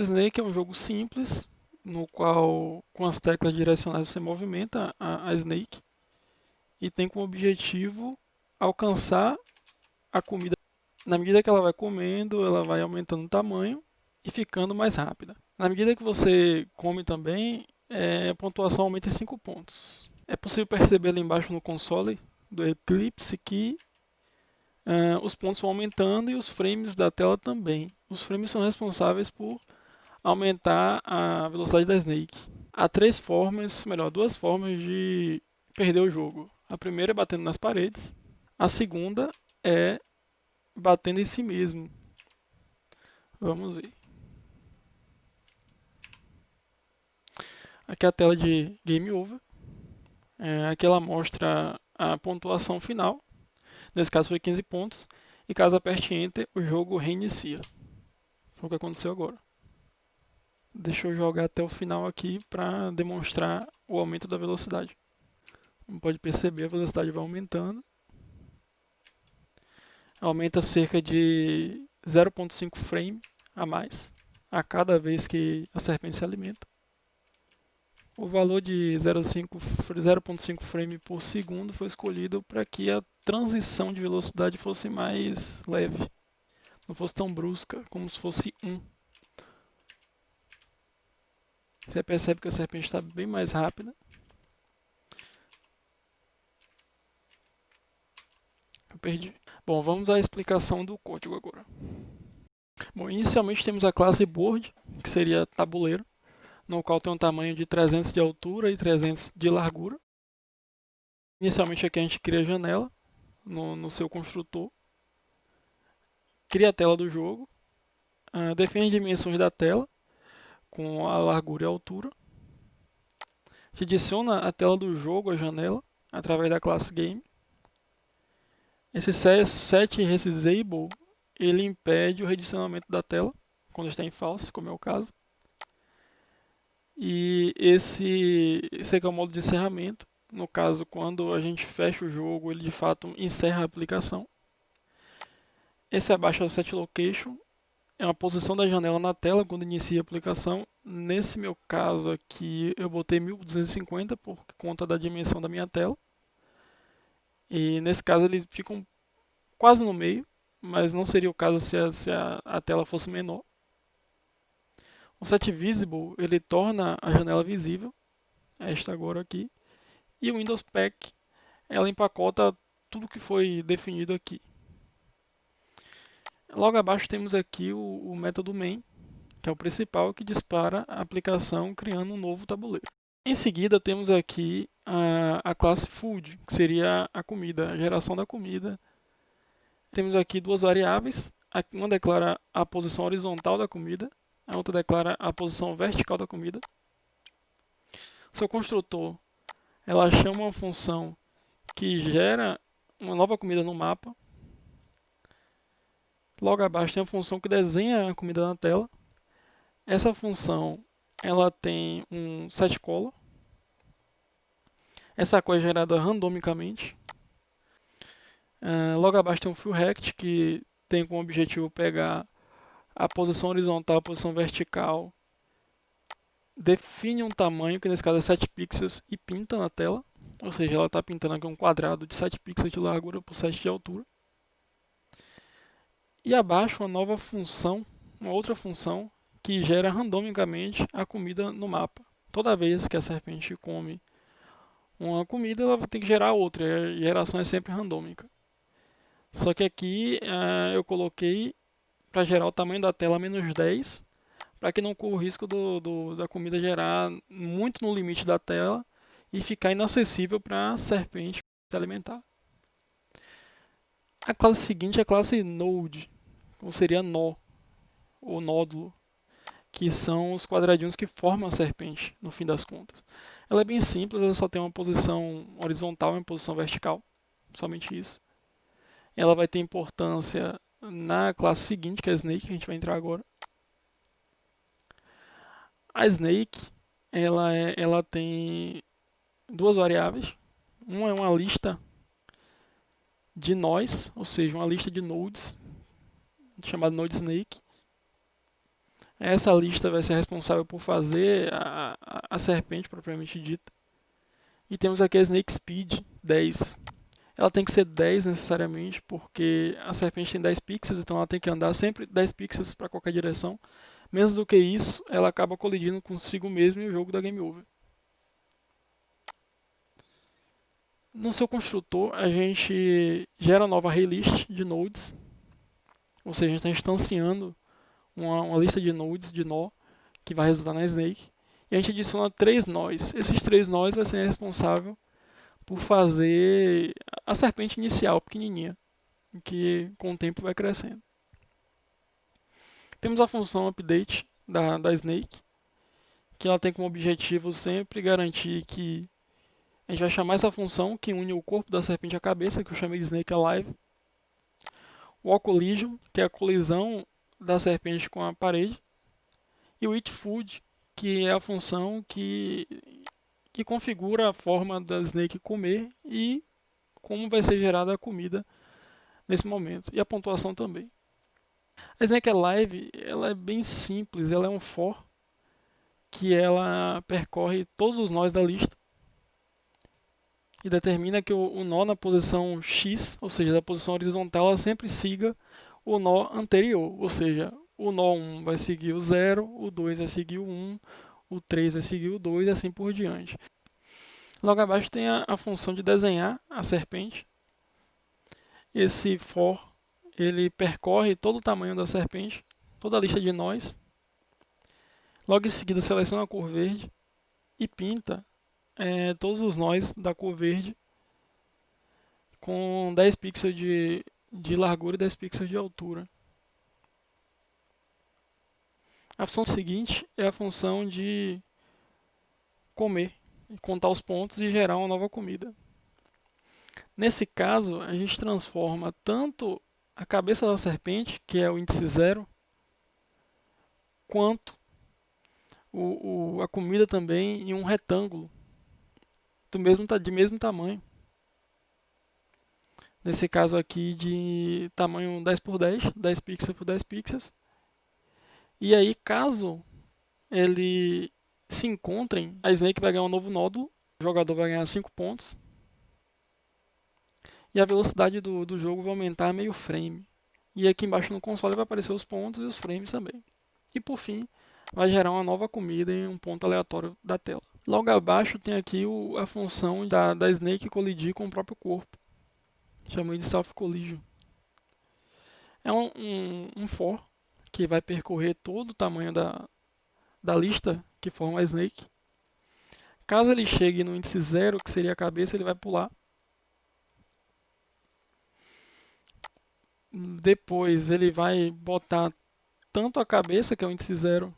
Snake é um jogo simples, no qual com as teclas direcionais você movimenta a Snake e tem como objetivo alcançar a comida. Na medida que ela vai comendo, ela vai aumentando o tamanho e ficando mais rápida. Na medida que você come também, a pontuação aumenta em 5 pontos. É possível perceber ali embaixo no console do Eclipse que os pontos vão aumentando e os frames da tela também. Os frames são responsáveis por aumentar a velocidade da Snake. Há três formas, melhor, duas formas de perder o jogo. A primeira é batendo nas paredes, a segunda é batendo em si mesmo. Vamos ver. Aqui é a tela de Game Over. Aqui ela mostra a pontuação final. Nesse caso foi 15 pontos. E caso aperte Enter, o jogo reinicia. Foi o que aconteceu agora. Deixa eu jogar até o final aqui para demonstrar o aumento da velocidade. Como pode perceber, a velocidade vai aumentando. Aumenta cerca de 0,5 frame a mais a cada vez que a serpente se alimenta. O valor de 0,5 frame por segundo foi escolhido para que a transição de velocidade fosse mais leve, não fosse tão brusca como se fosse 1. Você percebe que a serpente está bem mais rápida. Eu perdi. Bom, vamos à explicação do código agora. Bom, inicialmente temos a classe board, que seria tabuleiro, no qual tem um tamanho de 300 de altura e 300 de largura. Inicialmente aqui a gente cria a janela no seu construtor, cria a tela do jogo, define as dimensões da tela com a largura e a altura, se adiciona a tela do jogo à janela através da classe game. Esse set resizable ele impede o redicionamento da tela quando está em false, como é o caso. E esse aqui é o modo de encerramento. No caso, quando a gente fecha o jogo, ele de fato encerra a aplicação. Esse abaixo é o set location, é uma posição da janela na tela quando inicia a aplicação. Nesse meu caso aqui, eu botei 1250 por conta da dimensão da minha tela. E nesse caso eles ficam quase no meio, mas não seria o caso se a tela fosse menor. O set visible ele torna a janela visível, esta agora aqui. E o Windows Pack ela empacota tudo que foi definido aqui. Logo abaixo temos aqui o método main, que é o principal, que dispara a aplicação criando um novo tabuleiro. Em seguida temos aqui a classe food, que seria a comida, a geração da comida. Temos aqui duas variáveis, uma declara a posição horizontal da comida, a outra declara a posição vertical da comida. Seu construtor ela chama uma função que gera uma nova comida no mapa. Logo abaixo tem a função que desenha a comida na tela. Essa função ela tem um setColor. Essa cor é gerada randomicamente. Logo abaixo tem um fillRect que tem como objetivo pegar a posição horizontal, a posição vertical, define um tamanho, que nesse caso é 7 pixels, e pinta na tela. Ou seja, ela está pintando aqui um quadrado de 7 pixels de largura por 7 de altura. E abaixo uma nova função, uma outra função, que gera randomicamente a comida no mapa. Toda vez que a serpente come uma comida, ela tem que gerar outra, e a geração é sempre randômica. Só que aqui eu coloquei para gerar o tamanho da tela menos 10, para que não corra o risco da comida gerar muito no limite da tela e ficar inacessível para a serpente se alimentar. A classe seguinte é a classe Node, ou seria nó, ou nódulo, que são os quadradinhos que formam a serpente, no fim das contas. Ela é bem simples, ela só tem uma posição horizontal e uma posição vertical, somente isso. Ela vai ter importância na classe seguinte, que é a Snake, que a gente vai entrar agora. A Snake, ela tem duas variáveis. Uma é uma lista de nós, ou seja, uma lista de nodes, chamada node snake. Essa lista vai ser responsável por fazer a serpente propriamente dita. E temos aqui a Snake Speed 10. Ela tem que ser 10 necessariamente, porque a serpente tem 10 pixels, então ela tem que andar sempre 10 pixels para qualquer direção. Menos do que isso, ela acaba colidindo consigo mesmo e o jogo dá game over. No seu construtor, a gente gera uma nova array-list de nodes, ou seja, a gente está instanciando uma lista de nodes, de nó, que vai resultar na Snake. E a gente adiciona 3 nós. Esses 3 nós vai ser responsável por fazer a serpente inicial, pequenininha, que com o tempo vai crescendo. Temos a função update da Snake, que ela tem como objetivo sempre garantir que a gente vai chamar essa função que une o corpo da serpente à cabeça, que eu chamei de Snake Alive. O Wall Collision, que é a colisão da serpente com a parede. E o Eat Food, que é a função que configura a forma da Snake comer e como vai ser gerada a comida nesse momento. E a pontuação também. A Snake Alive, ela é bem simples, ela é um for que ela percorre todos os nós da lista e determina que o nó na posição X, ou seja, da posição horizontal, ela sempre siga o nó anterior, ou seja, o nó 1 vai seguir o 0, o 2 vai seguir o 1, o 3 vai seguir o 2 e assim por diante. Logo abaixo tem a função de desenhar a serpente. Esse for ele percorre todo o tamanho da serpente, toda a lista de nós. Logo em seguida seleciona a cor verde e pinta todos os nós da cor verde com 10 pixels de largura e 10 pixels de altura. A função seguinte é a função de comer, contar os pontos e gerar uma nova comida. Nesse caso, a gente transforma tanto a cabeça da serpente, que é o índice 0, quanto a comida também em um retângulo de mesmo tamanho. Nesse caso aqui de tamanho 10 por 10, 10 pixels por 10 pixels. E aí, caso ele se encontrem, a Snake vai ganhar um novo nódulo, o jogador vai ganhar 5 pontos. E a velocidade do jogo vai aumentar a meio frame. E aqui embaixo no console vai aparecer os pontos e os frames também. E por fim, vai gerar uma nova comida em um ponto aleatório da tela. Logo abaixo tem aqui a função da Snake colidir com o próprio corpo. Chamei de Self Collision. É um for que vai percorrer todo o tamanho da lista que forma a Snake. Caso ele chegue no índice 0, que seria a cabeça, ele vai pular. Depois ele vai botar tanto a cabeça, que é o índice 0,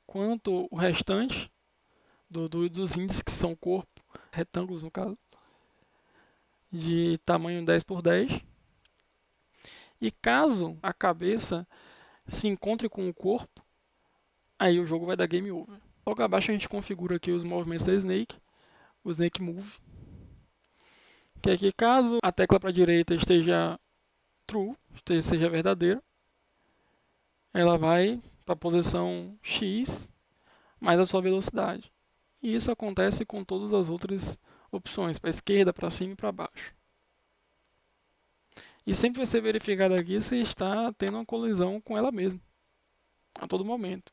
quanto o restante dos índices, que são corpo, retângulos no caso, de tamanho 10 por 10. E caso a cabeça se encontre com o corpo, aí o jogo vai dar game over. Logo abaixo a gente configura aqui os movimentos da Snake, o Snake Move, que é que caso a tecla para a direita esteja true, seja verdadeira, ela vai para a posição X mais a sua velocidade. E isso acontece com todas as outras opções, para a esquerda, para cima e para baixo. E sempre vai ser verificado aqui se está tendo uma colisão com ela mesma, a todo momento.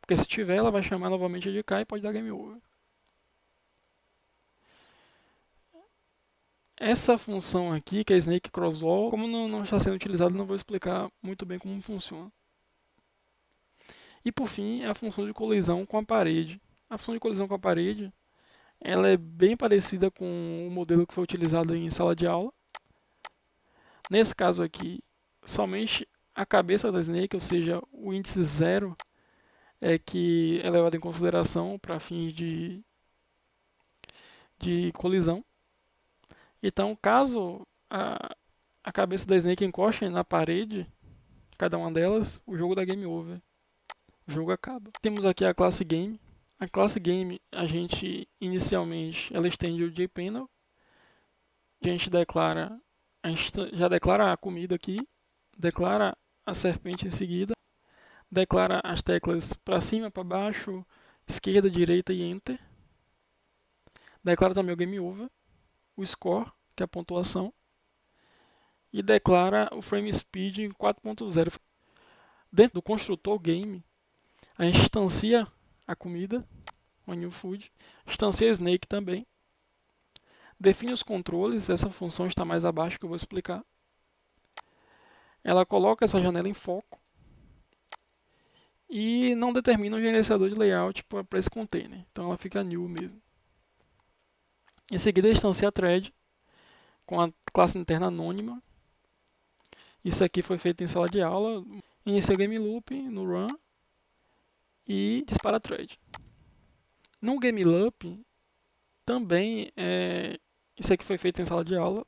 Porque se tiver, ela vai chamar novamente de cá e pode dar game over. Essa função aqui, que é Snake Crosswall, como não está sendo utilizado, não vou explicar muito bem como funciona. E por fim, a função de colisão com a parede. A função de colisão com a parede, ela é bem parecida com o modelo que foi utilizado em sala de aula. Nesse caso aqui, somente a cabeça da Snake, ou seja, o índice 0, é que é levado em consideração para fins de colisão. Então, caso a cabeça da Snake encoste na parede, cada uma delas, o jogo dá game over. O jogo acaba. Temos aqui a classe Game. A classe Game, a gente inicialmente, ela estende o JPanel. A gente já declara a comida aqui, declara a serpente em seguida. declara as teclas para cima, para baixo, esquerda, direita e Enter. Declara também o Game Over, o Score, que é a pontuação, e declara o Frame Speed em 4.0. Dentro do construtor game, a gente instancia a comida, o New Food, instancia a Snake também, define os controles, essa função está mais abaixo que eu vou explicar. Ela coloca essa janela em foco e não determina o gerenciador de layout para esse container. Então ela fica new mesmo. Em seguida, instancia a thread com a classe interna anônima. Isso aqui foi feito em sala de aula. Inicia o game loop no run e dispara a thread. No game loop também isso aqui foi feito em sala de aula.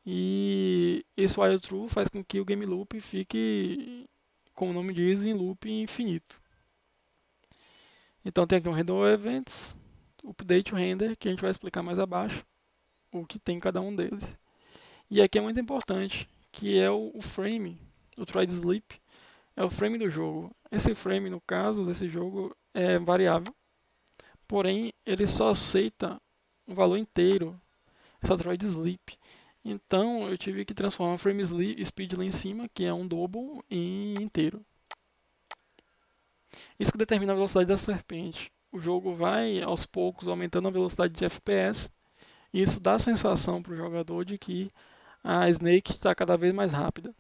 E esse while true faz com que o game loop fique, como o nome diz, em loop infinito. Então tem aqui um render events, update o render, que a gente vai explicar mais abaixo o que tem em cada um deles. E aqui é muito importante, que é o frame, o try sleep, é o frame do jogo. Esse frame, no caso desse jogo, é variável, porém ele só aceita um valor inteiro, essa try sleep. Então eu tive que transformar o frame speed lá em cima, que é um double, em inteiro. Isso que determina a velocidade da serpente. O jogo vai aos poucos aumentando a velocidade de FPS, e isso dá a sensação para o jogador de que a Snake está cada vez mais rápida.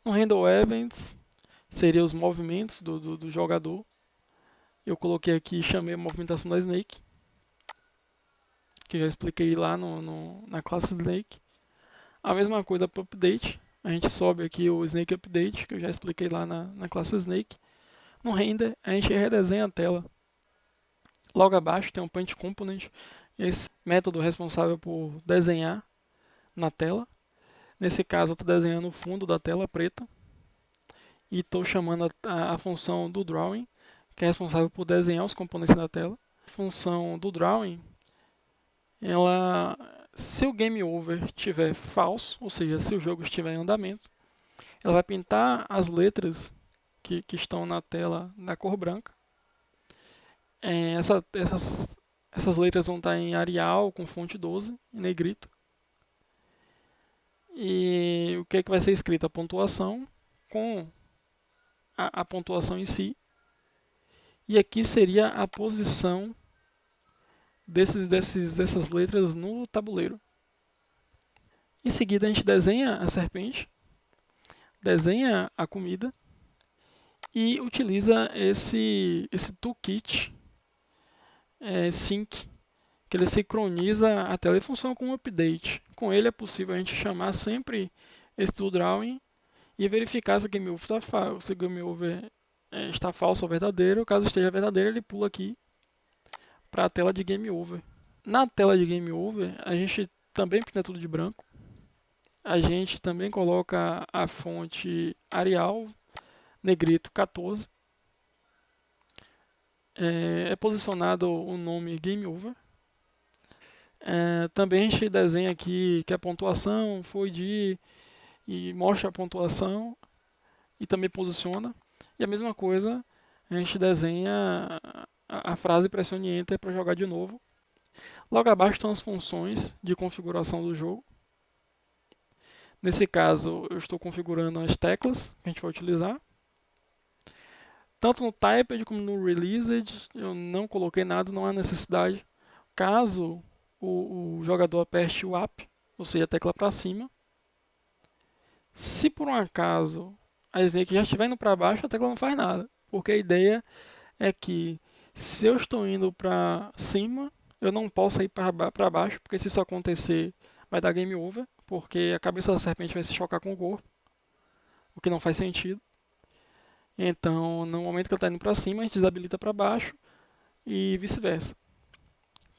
No Handle Events, seria os movimentos do jogador. Eu coloquei aqui e chamei a movimentação da Snake, que eu já expliquei lá na classe Snake. A mesma coisa para o Update. A gente sobe aqui o Snake Update, que eu já expliquei lá na classe Snake. No Render, a gente redesenha a tela. Logo abaixo tem um Paint Component, esse método responsável por desenhar na tela. Nesse caso, eu estou desenhando o fundo da tela preta e estou chamando a função do Drawing, que é responsável por desenhar os componentes da tela. A função do Drawing, se o Game Over estiver falso, ou seja, se o jogo estiver em andamento, ela vai pintar as letras que estão na tela na cor branca. Essas letras vão estar em Arial com fonte 12, em negrito. E o que vai ser escrito? A pontuação com a pontuação em si. E aqui seria a posição dessas letras no tabuleiro. Em seguida a gente desenha a serpente, desenha a comida e utiliza esse toolkit sync, que ele sincroniza a tela e funciona como um update. Com ele é possível a gente chamar sempre esse toDrawing e verificar se o game over está falso, se o game over está falso ou verdadeiro. Caso esteja verdadeiro, ele pula aqui para a tela de game over. Na tela de game over, a gente também pinta tudo de branco. A gente também coloca a fonte Arial negrito 14. É posicionado o nome game over. Também a gente desenha aqui que a pontuação foi e mostra a pontuação e também posiciona. E a mesma coisa, a gente desenha a frase pressione Enter para jogar de novo. Logo abaixo estão as funções de configuração do jogo. Nesse caso, eu estou configurando as teclas que a gente vai utilizar. Tanto no Typed como no Released, eu não coloquei nada, não há necessidade. Caso o jogador aperte o Up, ou seja, a tecla para cima, se por um acaso a Snake já estiver indo para baixo, a tecla não faz nada. Porque a ideia é que se eu estou indo para cima, eu não posso ir para baixo, porque se isso acontecer, vai dar game over, porque a cabeça da serpente vai se chocar com o corpo, o que não faz sentido. Então, no momento que ele está indo para cima, a gente desabilita para baixo e vice-versa.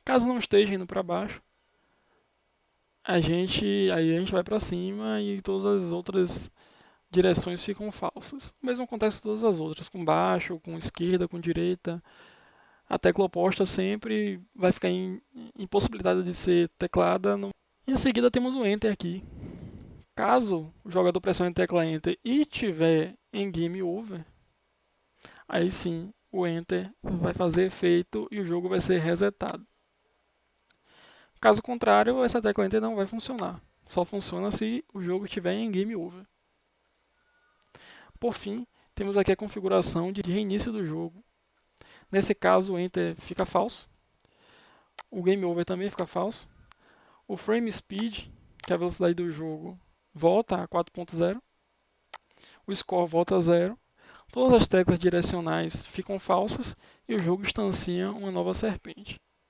Caso não esteja indo para baixo, aí a gente vai para cima e todas as outras direções ficam falsas. O mesmo acontece com todas as outras, com baixo, com esquerda, com direita. A tecla oposta sempre vai ficar impossibilitada de ser teclada. Em seguida temos o Enter aqui. Caso o jogador pressione a tecla Enter e tiver em Game Over, aí sim o Enter vai fazer efeito e o jogo vai ser resetado. Caso contrário, essa tecla Enter não vai funcionar. Só funciona se o jogo estiver em Game Over. Por fim, temos aqui a configuração de reinício do jogo. Nesse caso, o Enter fica falso. O Game Over também fica falso. O Frame Speed, que é a velocidade do jogo, volta a 4.0. O Score volta a 0. Todas as teclas direcionais ficam falsas e o jogo instancia uma nova serpente.